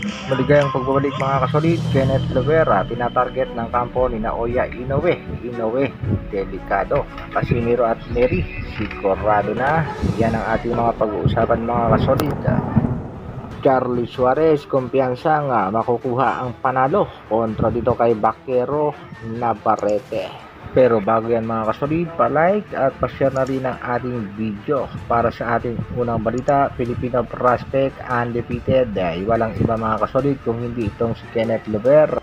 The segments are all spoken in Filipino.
Maligayang pagbabalik mga kasolid, Kenneth Lovera, tinatarget ng kampo ni Naoya Inoue, delikado, Casimiro at Neri, sigurado na, yan ang ating mga pag-uusapan mga kasolid. Charlie Suarez, kumpiyansa nga makukuha ang panalo kontra dito kay Bakero Navarrete. Pero bago yan mga kasolid, pa-like at pa-share na rin ang ating video para sa ating unang balita. Filipino prospect undefeated, walang iba mga kasolid kung hindi itong si Kenneth Lovera,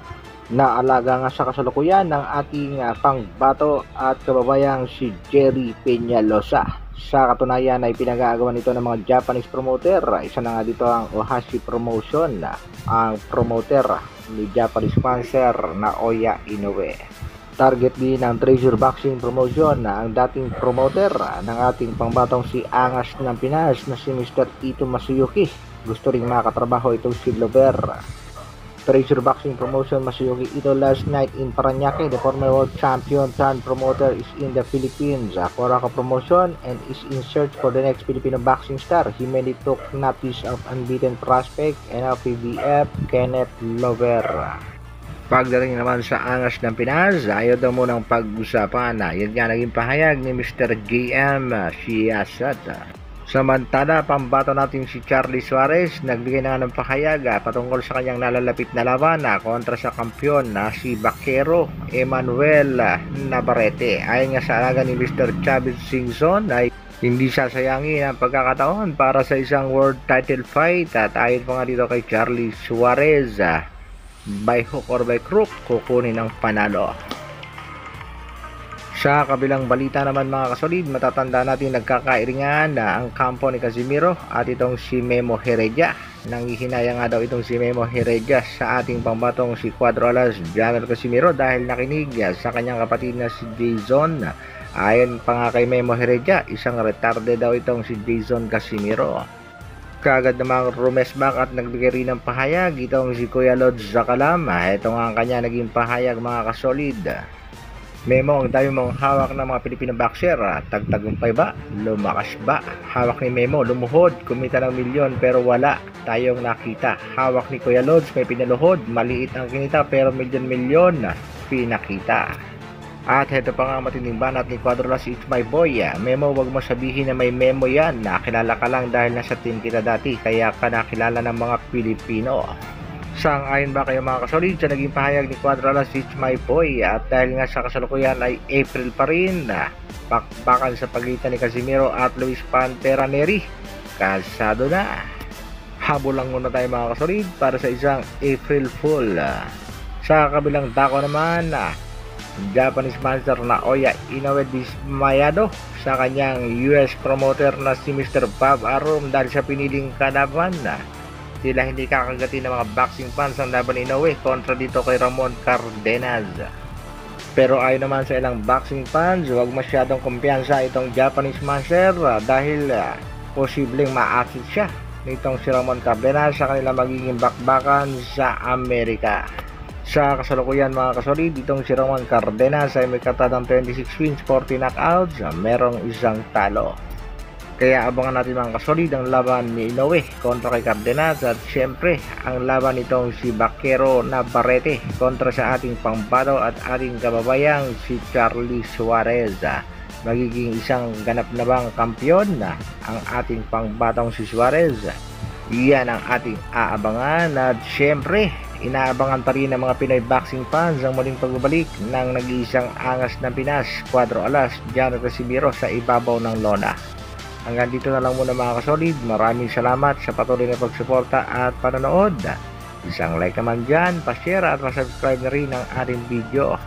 na alaga nga sa kasalukuyan ng ating pangbato at kababayang si Jerry Peñalosa. Sa katunayan ay pinag-aagawan nito ng mga Japanese promoter. Isa na nga dito ang Ohashi Promotion, ang promoter ni Japanese sponsor Naoya Inoue. Target din ng Treasure Boxing Promotion na ang dating promoter ng ating pangbatong si Angas ng Pinas na si Mr. Ito Masuyuki. Gusto rin makatrabaho itong si Lovera. Treasure Boxing Promotion Masuyuki Ito last night in Parañaque. The former world champion turned promoter is in the Philippines for a promotion and is in search for the next Filipino boxing star. He mainly took notice of unbeaten prospect and PBF Kenneth Lovera. Pagdating naman sa Angas ng Pinas, ayaw daw munang pag-usapan. Yan nga naging pahayag ni Mr. JM Siasat. Samantala, pambato natin si Charlie Suarez, nagbigay na nga ng pahayag patungkol sa kanyang nalalapit na laban kontra sa kampyon na si Bakero Emmanuel Navarrete. Ayon nga sa alaga ni Mr. Chavez Singson ay hindi sasayangin ang pagkakataon para sa isang world title fight, at ayon pa nga dito kay Charlie Suarez, by hook or by crook, kukunin ang panalo. Sa kabilang balita naman mga kasolid, matatanda natin nagkakairingan na ang kampo ni Casimiro at itong si Memo Heredia. Nangihinaya nga daw itong si Memo Heredia sa ating pambatong si Cuadro Alas Janel Casimiro dahil nakinig sa kanyang kapatid na si Jason. Ayon pa nga kay Memo Heredia, isang retarde daw itong si Jason Casimiro. Kagad namang rumesbak at nagbigay rin ng pahayag itong si Kuya Lods Zakalam. Ito nga ang kanya naging pahayag mga kasolid. Memo, ang dami mong hawak ng mga Pilipino boxer, tagtagumpay ba? Lumakas ba? Hawak ni Memo, lumuhod, kumita ng milyon pero wala tayong nakita. Hawak ni Kuya Lods, may pinaluhod, maliit ang kinita pero milyon-milyon pinakita. At heto pa nga matinding banat ni Cuadrolas, it's my boy. Memo, wag mo sabihin na may memo yan. Nakilala ka lang dahil nasa team kita dati, kaya ka nakilala ng mga Pilipino. Sang-ayon ba kayo mga kasolid sa naging pahayag ni Cuadrolas, it's my boy? At dahil nga sa kasalukuyan ay April pa rin, bakbakan sa pagitan ni Casimiro at Luis Pantera Neri, kasado na. Habol lang muna tayo mga kasolid para sa isang April Fool. Sa kabilang dako naman, Japanese sponsor Naoya Inoue dismayado sa kanyang US promoter na si Mr. Bob Arum dahil sa piniling kalaban. Sila hindi kakagatin ng mga boxing fans ang laban ni Inoue kontra dito kay Ramon Cardenas. Pero ayon naman sa ilang boxing fans, huwag masyadong kumpiyansa itong Japanese sponsor dahil posibleng ma-acid siya nitong si Ramon Cardenas sa kanila magiging bakbakan sa Amerika. Sa kasalukuyan mga kasolid, itong si Ramon Cardenas ay may katadang 26 wins, 40 knockouts, merong isang talo. Kaya abangan natin mga kasolid ang laban ni Inoue kontra kay Cardenas, at syempre ang laban nitong si Bakero Navarrete kontra sa ating pangbato at ating kababayang si Charlie Suarez. Magiging isang ganap na bang kampiyon ang ating pangbatong si Suarez? Yan ang ating aabangan, at syempre inaabangan pa rin ng mga Pinoy boxing fans ang muling pagbabalik ng nag-iisang angas ng Pinas, Cuadro Alas Janel Casimiro sa ibabaw ng lona. Hanggang dito na lang muna mga kasolid. Maraming salamat sa patuloy na pagsuporta at panonood. Isang like naman dyan, pa-share at pa-subscribe na rin ang ating video.